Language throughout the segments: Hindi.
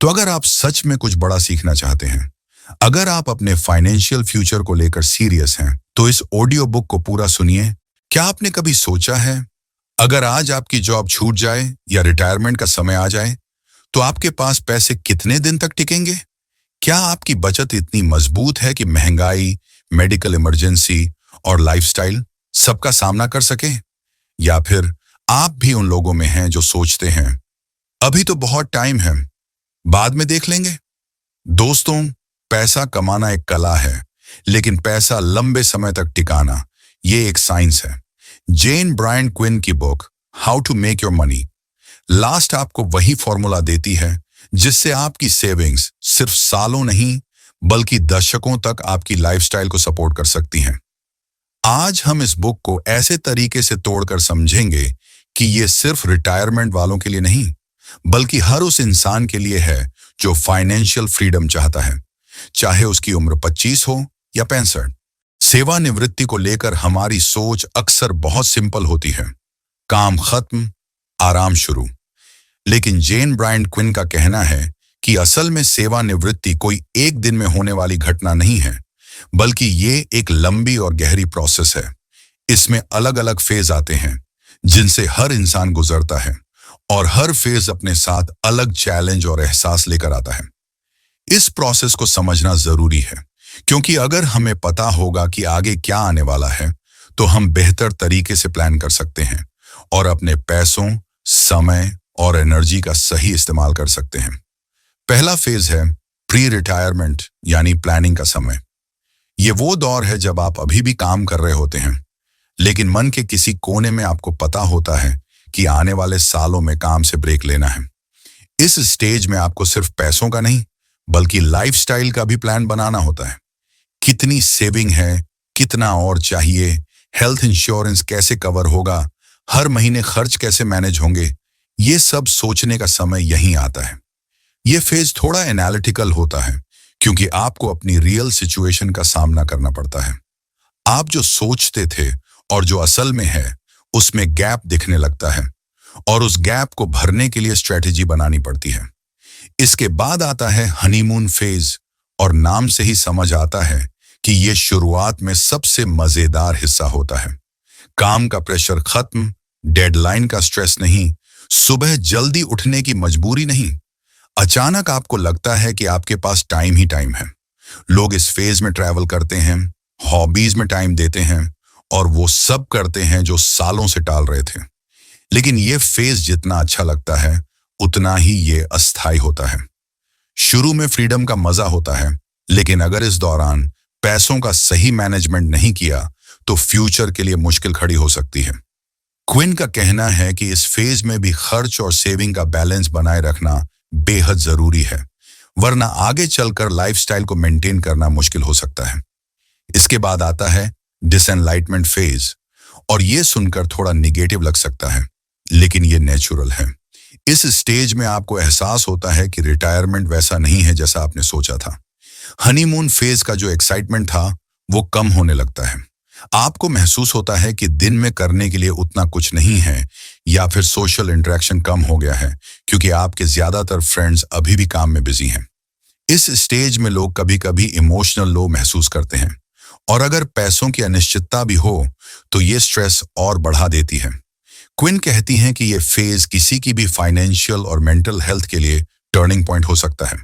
तो अगर आप सच में कुछ बड़ा सीखना चाहते हैं, अगर आप अपने फाइनेंशियल फ्यूचर को लेकर सीरियस हैं, तो इस ऑडियो बुक को पूरा सुनिए। क्या आपने कभी सोचा है, अगर आज आपकी जॉब छूट जाए या रिटायरमेंट का समय आ जाए, तो आपके पास पैसे कितने दिन तक टिकेंगे? क्या आपकी बचत इतनी मजबूत है कि महंगाई, मेडिकल इमरजेंसी और लाइफस्टाइल सबका सामना कर सके? या फिर आप भी उन लोगों में हैं जो सोचते हैं, अभी तो बहुत टाइम है, बाद में देख लेंगे? दोस्तों, पैसा कमाना एक कला है, लेकिन पैसा लंबे समय तक टिकाना ये एक साइंस है। जेन ब्रायन क्विन की book how to make your money last आपको वही फॉर्मूला देती है जिससे आपकी सेविंग्स सिर्फ सालों नहीं बल्कि दशकों तक आपकी लाइफस्टाइल को सपोर्ट कर सकती हैं। आज हम इस बुक को ऐसे तरीके से तोड़कर समझेंगे कि ये सिर्फ रिटायरमेंट वालों के लिए नहीं, बल्कि हर उस इंसान के लिए है जो फाइनेंशियल फ्रीडम चाहता है, चाहे उसकी उम्र 25 हो या 65। सेवानिवृत्ति को लेकर हमारी सोच अक्सर बहुत सिंपल होती है, काम खत्म, आराम शुरू। लेकिन जेन ब्रायन क्विन का कहना है कि असल में सेवानिवृत्ति कोई एक दिन में होने वाली घटना नहीं है, बल्कि ये एक लंबी और गहरी प्रोसेस है। इसमें अलग अलग फेज आते हैं जिनसे हर इंसान गुजरता है, और हर फेज अपने साथ अलग चैलेंज और एहसास लेकर आता है। इस प्रोसेस को समझना जरूरी है, क्योंकि अगर हमें पता होगा कि आगे क्या आने वाला है, तो हम बेहतर तरीके से प्लान कर सकते हैं और अपने पैसों, समय और एनर्जी का सही इस्तेमाल कर सकते हैं। पहला फेज है प्री रिटायरमेंट यानी प्लानिंग का समय। ये वो दौर है जब आप अभी भी काम कर रहे होते हैं, लेकिन मन के किसी कोने में आपको पता होता है कि आने वाले सालों में काम से ब्रेक लेना है। इस स्टेज में आपको सिर्फ पैसों का नहीं, बल्कि लाइफस्टाइल का भी प्लान बनाना होता है। कितनी सेविंग है, कितना और चाहिए, हेल्थ इंश्योरेंस कैसे कवर होगा, हर महीने खर्च कैसे मैनेज होंगे, ये सब सोचने का समय यहीं आता है। ये फेज थोड़ा एनालिटिकल होता है, क्योंकि आपको अपनी रियल सिचुएशन का सामना करना पड़ता है। आप जो सोचते थे और जो असल में है, उसमें गैप दिखने लगता है, और उस गैप को भरने के लिए स्ट्रेटेजी बनानी पड़ती है। इसके बाद आता है हनीमून फेज, और नाम से ही समझ आता है कि ये शुरुआत में सबसे मजेदार हिस्सा होता है। काम का प्रेशर खत्म, डेडलाइन का स्ट्रेस नहीं, सुबह जल्दी उठने की मजबूरी नहीं। अचानक आपको लगता है कि आपके पास टाइम ही टाइम है। लोग इस फेज में ट्रैवल करते हैं, हॉबीज में टाइम देते हैं, और वो सब करते हैं जो सालों से टाल रहे थे। लेकिन ये फेज जितना अच्छा लगता है, उतना ही ये अस्थायी होता है। शुरू में फ्रीडम का मजा होता है, लेकिन अगर इस दौरान पैसों का सही मैनेजमेंट नहीं किया, तो फ्यूचर के लिए मुश्किल खड़ी हो सकती है। क्विन का कहना है कि इस फेज में भी खर्च और सेविंग का बैलेंस बनाए रखना बेहद जरूरी है, वरना आगे चलकर लाइफस्टाइल को मेंटेन करना मुश्किल हो सकता है। इसके बाद आता है डिसएनलाइटमेंट फेज, और ये सुनकर थोड़ा निगेटिव लग सकता है, लेकिन ये नेचुरल है। इस स्टेज में आपको एहसास होता है कि रिटायरमेंट वैसा नहीं है जैसा आपने सोचा था। हनीमून फेज का जो एक्साइटमेंट था, वो कम होने लगता है। आपको महसूस होता है कि दिन में करने के लिए उतना कुछ नहीं है, या फिर सोशल इंटरेक्शन कम हो गया है, क्योंकि आपके ज्यादातर फ्रेंड्स अभी भी काम में बिजी हैं। इस स्टेज में लोग कभी कभी इमोशनल लो महसूस करते हैं, और अगर पैसों की अनिश्चितता भी हो, तो ये स्ट्रेस और बढ़ा देती है। क्विन कहती हैं कि ये फेज किसी की भी फाइनेंशियल और मेंटल हेल्थ के लिए टर्निंग पॉइंट हो सकता है।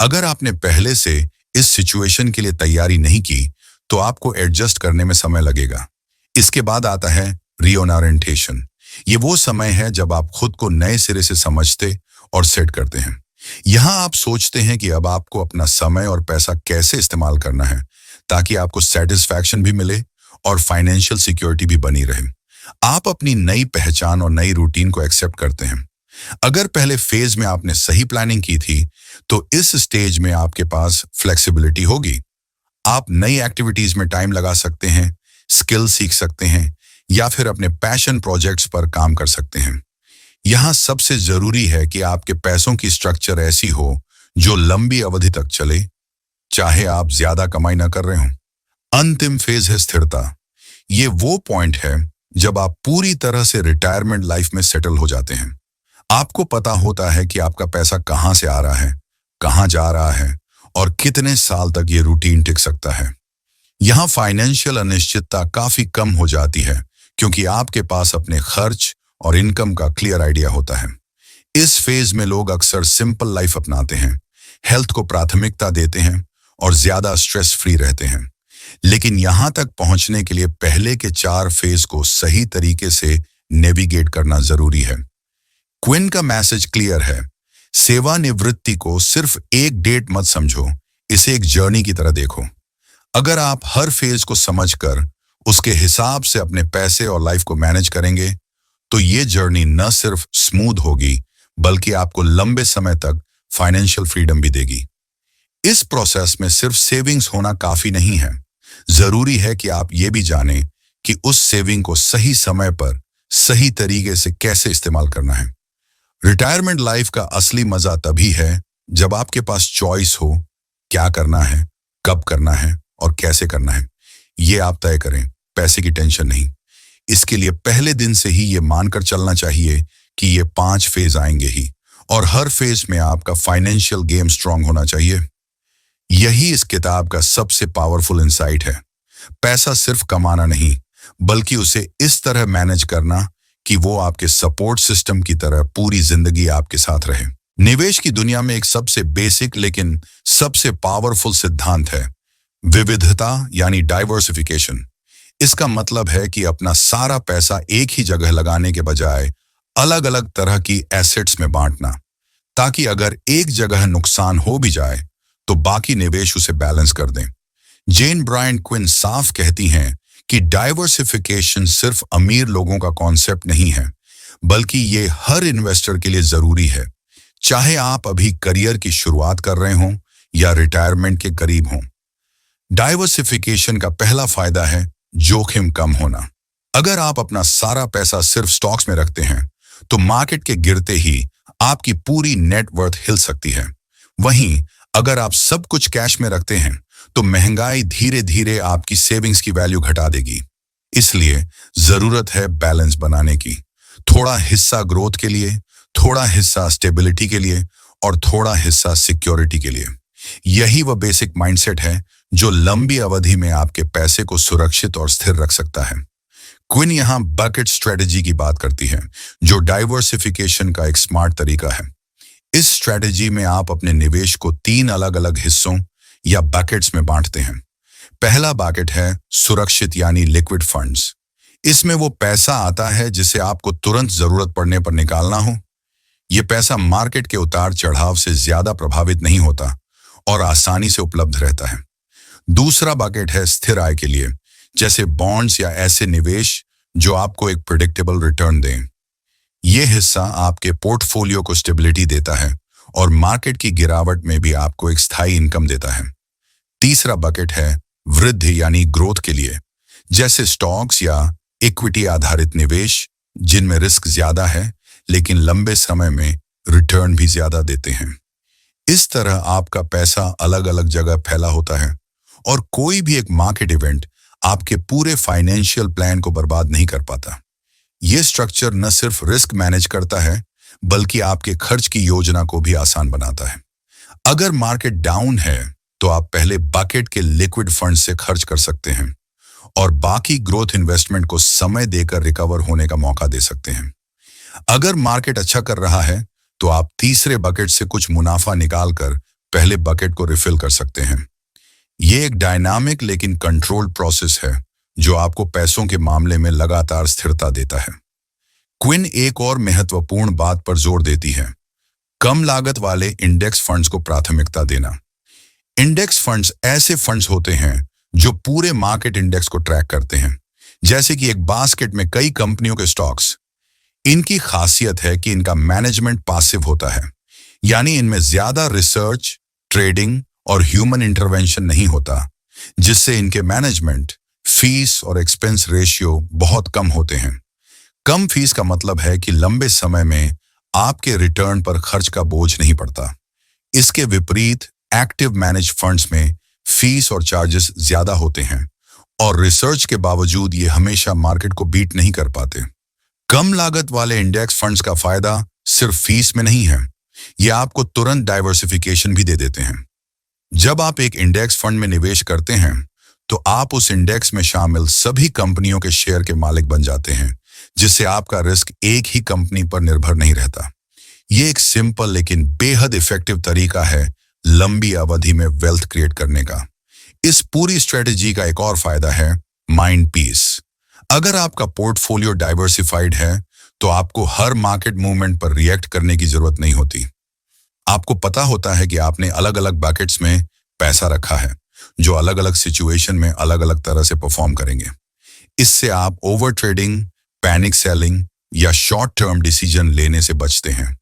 अगर आपने पहले से इस सिचुएशन के लिए तैयारी नहीं की, तो आपको एडजस्ट करने में समय लगेगा। इसके बाद आता है रीओरिएंटेशन। ये वो समय है जब आप खुद को नए सिरे से समझते और सेट करते हैं। यहाँ आप सोचते हैं कि अब आपको अपना समय और पैसा कैसे इस्तेमाल करना है, ताकि आपको सेटिस्फैक्शन भी मिले और फाइनेंशियल सिक्योरिटी भी बनी रहे। आप अपनी नई पहचान और नई रूटीन को एक्सेप्ट करते हैं। अगर पहले फेज में आपने सही प्लानिंग की थी, तो इस स्टेज में आपके पास फ्लेक्सिबिलिटी होगी। आप नई एक्टिविटीज में टाइम लगा सकते हैं, स्किल सीख सकते हैं, या फिर अपने पैशन प्रोजेक्ट्स पर काम कर सकते हैं। यहाँ सबसे जरूरी है कि आपके पैसों की स्ट्रक्चर ऐसी हो जो लंबी अवधि तक चले, चाहे आप ज्यादा कमाई ना कर रहे हो। अंतिम फेज है स्थिरता। ये वो पॉइंट है जब आप पूरी तरह से रिटायरमेंट लाइफ में सेटल हो जाते हैं। आपको पता होता है कि आपका पैसा कहाँ से आ रहा है, कहाँ जा रहा है और कितने साल तक ये रूटीन टिक सकता है। यहाँ फाइनेंशियल अनिश्चितता काफी कम हो जाती है क्योंकि आपके पास अपने खर्च और इनकम का क्लियर आइडिया होता है। इस फेज में लोग अक्सर सिंपल लाइफ अपनाते हैं, हेल्थ को प्राथमिकता देते हैं और ज्यादा स्ट्रेस फ्री रहते हैं। लेकिन यहां तक पहुंचने के लिए पहले के 4 फेज को सही तरीके से नेविगेट करना जरूरी है। क्विन का मैसेज क्लियर है, सेवानिवृत्ति को सिर्फ एक डेट मत समझो, इसे एक जर्नी की तरह देखो। अगर आप हर फेज को समझकर उसके हिसाब से अपने पैसे और लाइफ को मैनेज करेंगे तो ये जर्नी न सिर्फ स्मूथ होगी बल्कि आपको लंबे समय तक फाइनेंशियल फ्रीडम भी देगी। इस प्रोसेस में सिर्फ सेविंग्स होना काफी नहीं है, जरूरी है कि आप ये भी जानें कि उस सेविंग को सही समय पर सही तरीके से कैसे इस्तेमाल करना है। रिटायरमेंट लाइफ का असली मजा तभी है जब आपके पास चॉइस हो, क्या करना है, कब करना है और कैसे करना है ये आप तय करें, पैसे की टेंशन नहीं। इसके लिए पहले दिन से ही ये मानकर चलना चाहिए कि ये 5 फेज आएंगे ही और हर फेज में आपका फाइनेंशियल गेम स्ट्रांग होना चाहिए। यही इस किताब का सबसे पावरफुल इंसाइट है। पैसा सिर्फ कमाना नहीं बल्कि उसे इस तरह मैनेज करना कि वो आपके सपोर्ट सिस्टम की तरह पूरी जिंदगी आपके साथ रहे। निवेश की दुनिया में एक सबसे बेसिक लेकिन सबसे पावरफुल सिद्धांत है विविधता यानी डाइवर्सिफिकेशन। इसका मतलब है कि अपना सारा पैसा एक ही जगह लगाने के बजाय अलग अलग तरह की एसेट्स में बांटना, ताकि अगर एक जगह नुकसान हो भी जाए तो बाकी निवेश उसे बैलेंस कर दें। जेन ब्रायन क्विन साफ कहती हैं कि डाइवर्सिफिकेशन सिर्फ अमीर लोगों का कॉन्सेप्ट नहीं है बल्कि ये हर इन्वेस्टर के लिए जरूरी है, चाहे आप अभी करियर की शुरुआत कर रहे हों या रिटायरमेंट के करीब हों। डाइवर्सिफिकेशन का पहला फायदा है जोखिम कम होना। अगर आप अपना सारा पैसा सिर्फ स्टॉक्स में रखते हैं तो मार्केट के गिरते ही आपकी पूरी नेटवर्थ हिल सकती है। वहीं अगर आप सब कुछ कैश में रखते हैं तो महंगाई धीरे धीरे आपकी सेविंग्स की वैल्यू घटा देगी। इसलिए जरूरत है बैलेंस बनाने की, थोड़ा हिस्सा ग्रोथ के लिए, थोड़ा हिस्सा स्टेबिलिटी के लिए और थोड़ा हिस्सा सिक्योरिटी के लिए। यही वह बेसिक माइंडसेट है जो लंबी अवधि में आपके पैसे को सुरक्षित और स्थिर रख सकता है। क्विन यहाँ बकेट स्ट्रेटजी की बात करती है जो डाइवर्सिफिकेशन का एक स्मार्ट तरीका है। इस स्ट्रेटजी में आप अपने निवेश को 3 अलग अलग हिस्सों या बकेट्स में बांटते हैं। पहला बकेट है सुरक्षित यानी लिक्विड फंड्स। इसमें वो पैसा आता है जिसे आपको तुरंत जरूरत पड़ने पर निकालना हो। ये पैसा मार्केट के उतार चढ़ाव से ज्यादा प्रभावित नहीं होता और आसानी से उपलब्ध रहता है। दूसरा बकेट है स्थिर आय के लिए, जैसे बॉन्ड्स या ऐसे निवेश जो आपको एक प्रेडिक्टेबल रिटर्न दें। यह हिस्सा आपके पोर्टफोलियो को स्टेबिलिटी देता है और मार्केट की गिरावट में भी आपको एक स्थायी इनकम देता है। तीसरा बकेट है वृद्धि यानी ग्रोथ के लिए, जैसे स्टॉक्स या इक्विटी आधारित निवेश जिनमें रिस्क ज्यादा है लेकिन लंबे समय में रिटर्न भी ज्यादा देते हैं। इस तरह आपका पैसा अलग अलग जगह फैला होता है और कोई भी एक मार्केट इवेंट आपके पूरे फाइनेंशियल प्लान को बर्बाद नहीं कर पाता। यह स्ट्रक्चर न सिर्फ रिस्क मैनेज करता है बल्कि आपके खर्च की योजना को भी आसान बनाता है। अगर मार्केट डाउन है तो आप पहले बकेट के लिक्विड फंड से खर्च कर सकते हैं और बाकी ग्रोथ इन्वेस्टमेंट को समय देकर रिकवर होने का मौका दे सकते हैं। अगर मार्केट अच्छा कर रहा है तो आप तीसरे बकेट से कुछ मुनाफा निकालकर पहले बकेट को रिफिल कर सकते हैं। ये एक डायनामिक लेकिन कंट्रोल्ड प्रोसेस है जो आपको पैसों के मामले में लगातार स्थिरता देता है। क्विन एक और महत्वपूर्ण बात पर जोर देती है, कम लागत वाले इंडेक्स फंड्स को प्राथमिकता देना। इंडेक्स फंड्स ऐसे फंड्स होते हैं जो पूरे मार्केट इंडेक्स को ट्रैक करते हैं, जैसे कि एक बास्केट में कई कंपनियों के स्टॉक्स। इनकी खासियत है कि इनका मैनेजमेंट पासिव होता है, यानी इनमें ज्यादा रिसर्च, ट्रेडिंग और ह्यूमन इंटरवेंशन नहीं होता, जिससे इनके मैनेजमेंट, फीस और एक्सपेंस रेशियो बहुत कम होते हैं। कम फीस का मतलब है कि लंबे समय में आपके रिटर्न पर खर्च का बोझ नहीं पड़ता। इसके विपरीत एक्टिव मैनेज फंड्स में फीस और चार्जेस ज्यादा होते हैं और रिसर्च के बावजूद ये हमेशा मार्केट को बीट नहीं कर पाते। कम लागत वाले इंडेक्स फंड्स का फायदा सिर्फ फीस में नहीं है, ये आपको तुरंत डाइवर्सिफिकेशन भी दे देते हैं। जब आप एक इंडेक्स फंड में निवेश करते हैं तो आप उस इंडेक्स में शामिल सभी कंपनियों के शेयर के मालिक बन जाते हैं, जिससे आपका रिस्क एक ही कंपनी पर निर्भर नहीं रहता। ये एक सिंपल लेकिन बेहद इफेक्टिव तरीका है लंबी अवधि में वेल्थ क्रिएट करने का। इस पूरी स्ट्रेटेजी का एक और फायदा है माइंड पीस। अगर आपका पोर्टफोलियो डाइवर्सिफाइड है तो आपको हर मार्केट मूवमेंट पर रिएक्ट करने की जरूरत नहीं होती। आपको पता होता है कि आपने अलग अलग बकेट्स में पैसा रखा है जो अलग अलग सिचुएशन में अलग अलग तरह से परफॉर्म करेंगे। इससे आप ओवर ट्रेडिंग, पैनिक सेलिंग या शॉर्ट टर्म डिसीजन लेने से बचते हैं।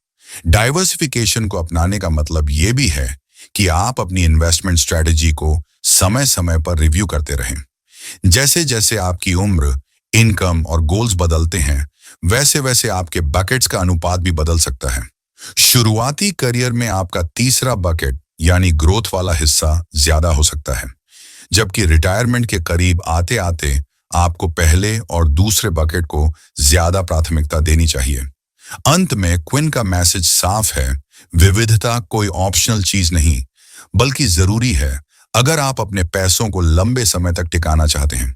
डाइवर्सिफिकेशन को अपनाने का मतलब ये भी है कि आप अपनी इन्वेस्टमेंट स्ट्रेटजी को समय समय पर रिव्यू करते रहें। जैसे जैसे आपकी उम्र, इनकम और गोल्स बदलते हैं, वैसे वैसे आपके बकेट्स का अनुपात भी बदल सकता है। शुरुआती करियर में आपका तीसरा बकेट यानी ग्रोथ वाला हिस्सा ज्यादा हो सकता है, जबकि रिटायरमेंट के करीब आते आते आपको पहले और दूसरे बकेट को ज्यादा प्राथमिकता देनी चाहिए। अंत में क्विन का मैसेज साफ है, विविधता कोई ऑप्शनल चीज नहीं बल्कि जरूरी है अगर आप अपने पैसों को लंबे समय तक टिकाना चाहते हैं।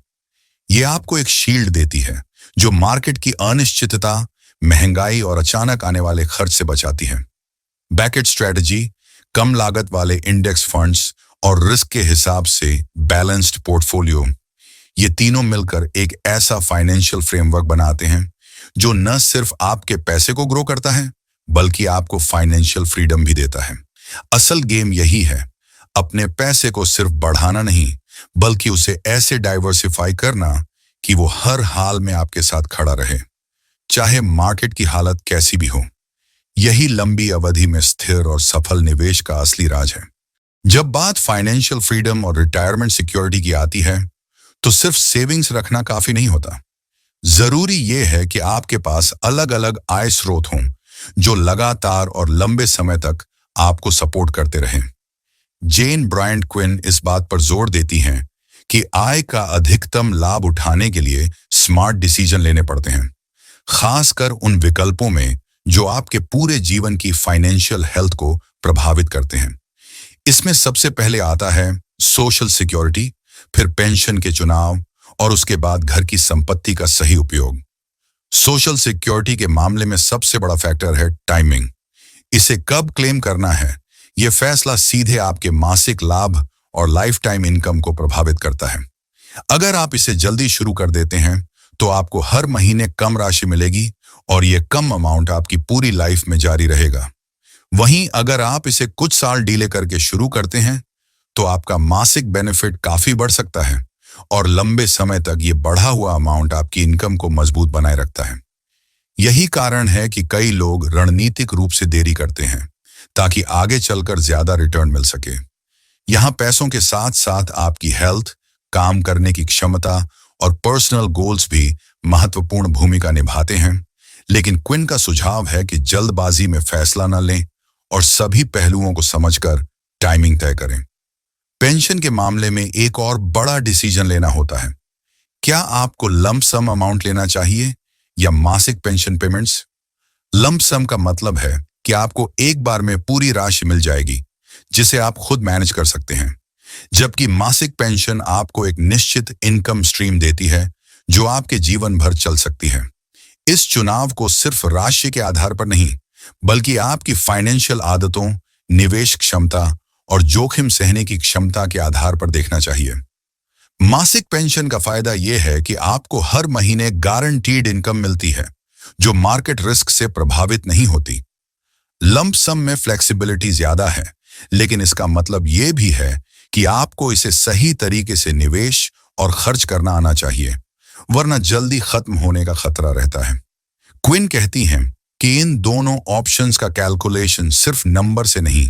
ये आपको एक शील्ड देती है जो मार्केट की अनिश्चितता, महंगाई और अचानक आने वाले खर्च से बचाती है। बकेट स्ट्रेटजी, कम लागत वाले इंडेक्स फंड्स और रिस्क के हिसाब से बैलेंस्ड पोर्टफोलियो, ये तीनों मिलकर एक ऐसा फाइनेंशियल फ्रेमवर्क बनाते हैं जो न सिर्फ आपके पैसे को ग्रो करता है बल्कि आपको फाइनेंशियल फ्रीडम भी देता है। असल गेम यही है, अपने पैसे को सिर्फ बढ़ाना नहीं बल्कि उसे ऐसे डाइवर्सिफाई करना कि वो हर हाल में आपके साथ खड़ा रहे, चाहे मार्केट की हालत कैसी भी हो। यही लंबी अवधि में स्थिर और सफल निवेश का असली राज है। जब बात फाइनेंशियल फ्रीडम और रिटायरमेंट सिक्योरिटी की आती है तो सिर्फ सेविंग्स रखना काफी नहीं होता। जरूरी यह है कि आपके पास अलग अलग आय स्रोत हों जो लगातार और लंबे समय तक आपको सपोर्ट करते रहें। जेन ब्रायंट क्विन इस बात पर जोर देती हैं कि आय का अधिकतम लाभ उठाने के लिए स्मार्ट डिसीजन लेने पड़ते हैं, खासकर उन विकल्पों में जो आपके पूरे जीवन की फाइनेंशियल हेल्थ को प्रभावित करते हैं। इसमें सबसे पहले आता है सोशल सिक्योरिटी, फिर पेंशन के चुनाव और उसके बाद घर की संपत्ति का सही उपयोग। सोशल सिक्योरिटी के मामले में सबसे बड़ा फैक्टर है टाइमिंग। इसे कब क्लेम करना है, यह फैसला सीधे आपके मासिक लाभ और लाइफ टाइम इनकम को प्रभावित करता है। अगर आप इसे जल्दी शुरू कर देते हैं तो आपको हर महीने कम राशि मिलेगी और यह कम अमाउंट आपकी पूरी लाइफ में जारी रहेगा। वहीं अगर आप इसे कुछ साल डीले करके शुरू करते हैं तो आपका मासिक बेनिफिट काफी बढ़ सकता है और लंबे समय तक ये बढ़ा हुआ अमाउंट आपकी इनकम को मजबूत बनाए रखता है। यही कारण है कि कई लोग रणनीतिक रूप से देरी करते हैं ताकि आगे चलकर ज्यादा रिटर्न मिल सके। यहाँ पैसों के साथ साथ आपकी हेल्थ, काम करने की क्षमता और पर्सनल गोल्स भी महत्वपूर्ण भूमिका निभाते हैं। लेकिन क्विन का सुझाव है कि जल्दबाजी में फैसला न लें और सभी पहलुओं को समझकर टाइमिंग तय करें। पेंशन के मामले में एक और बड़ा डिसीजन लेना होता है। क्या आपको लंप सम अमाउंट लेना चाहिए या मासिक पेंशन पेमेंट्स? लंप सम का मतलब है कि आपको एक बार में पूरी राशि मिल जाएगी जिसे आप खुद मैनेज कर सकते हैं, जबकि मासिक पेंशन आपको एक निश्चित इनकम स्ट्रीम देती है जो आपके जीवन भर चल सकती है। इस चुनाव को सिर्फ राशि के आधार पर नहीं बल्कि आपकी फाइनेंशियल आदतों, निवेश क्षमता और जोखिम सहने की क्षमता के आधार पर देखना चाहिए। मासिक पेंशन का फायदा यह है कि आपको हर महीने गारंटीड इनकम मिलती है जो मार्केट रिस्क से प्रभावित नहीं होती। लंप सम में फ्लेक्सिबिलिटी ज्यादा है, लेकिन इसका मतलब यह भी है कि आपको इसे सही तरीके से निवेश और खर्च करना आना चाहिए, वरना जल्दी खत्म होने का खतरा रहता है। क्विन कहती हैं कि इन दोनों ऑप्शंस का कैलकुलेशन सिर्फ नंबर से नहीं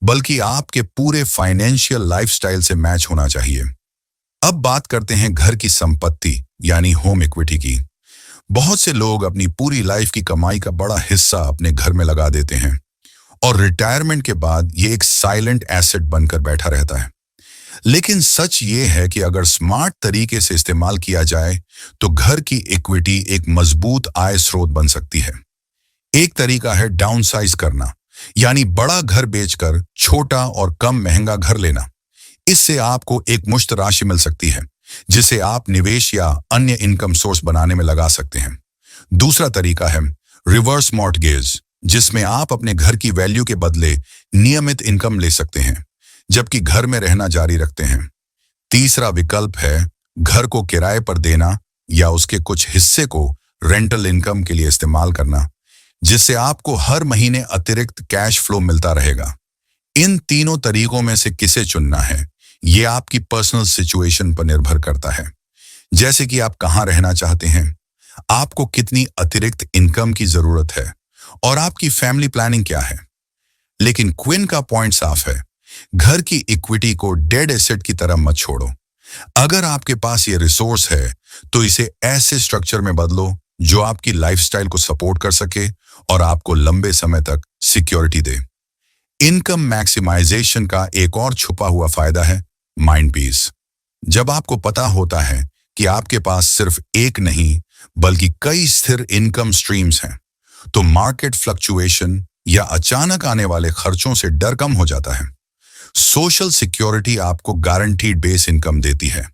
बल्कि आपके पूरे फाइनेंशियल लाइफस्टाइल से मैच होना चाहिए। अब बात करते हैं घर की संपत्ति यानी होम इक्विटी की। बहुत से लोग अपनी पूरी लाइफ की कमाई का बड़ा हिस्सा अपने घर में लगा देते हैं और रिटायरमेंट के बाद ये एक साइलेंट एसेट बनकर बैठा रहता है। लेकिन सच ये है कि अगर स्मार्ट तरीके से इस्तेमाल किया जाए तो घर की इक्विटी एक मजबूत आय स्रोत बन सकती है। एक तरीका है डाउनसाइज करना, यानी बड़ा घर बेचकर छोटा और कम महंगा घर लेना। इससे आपको एक मुश्त राशि मिल सकती है जिसे आप निवेश या अन्य इनकम सोर्स बनाने में लगा सकते हैं। दूसरा तरीका है रिवर्स मॉर्टगेज, जिसमें आप अपने घर की वैल्यू के बदले नियमित इनकम ले सकते हैं जबकि घर में रहना जारी रखते हैं। तीसरा विकल्प है घर को किराए पर देना या उसके कुछ हिस्से को रेंटल इनकम के लिए इस्तेमाल करना, जिससे आपको हर महीने अतिरिक्त कैश फ्लो मिलता रहेगा। इन तीनों तरीकों में से किसे चुनना है, ये आपकी पर्सनल सिचुएशन पर निर्भर करता है। जैसे कि आप कहाँ रहना चाहते हैं, आपको कितनी अतिरिक्त इनकम की जरूरत है और आपकी फैमिली प्लानिंग क्या है। लेकिन क्विन का पॉइंट साफ है, घर की इक्विटी को डेड एसेट की तरह मत छोड़ो। अगर आपके पास ये रिसोर्स है तो इसे ऐसे स्ट्रक्चर में बदलो जो आपकी लाइफस्टाइल को सपोर्ट कर सके और आपको लंबे समय तक सिक्योरिटी दे। इनकम मैक्सिमाइजेशन का एक और छुपा हुआ फायदा है माइंड पीस। जब आपको पता होता है कि आपके पास सिर्फ एक नहीं बल्कि कई स्थिर इनकम स्ट्रीम्स हैं, तो मार्केट फ्लक्चुएशन या अचानक आने वाले खर्चों से डर कम हो जाता है। सोशल सिक्योरिटी आपको गारंटीड बेस इनकम देती है,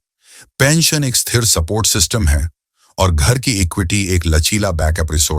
पेंशन एक स्थिर सपोर्ट सिस्टम है और घर की इक्विटी एक लचीला बैकअप रिसोर्स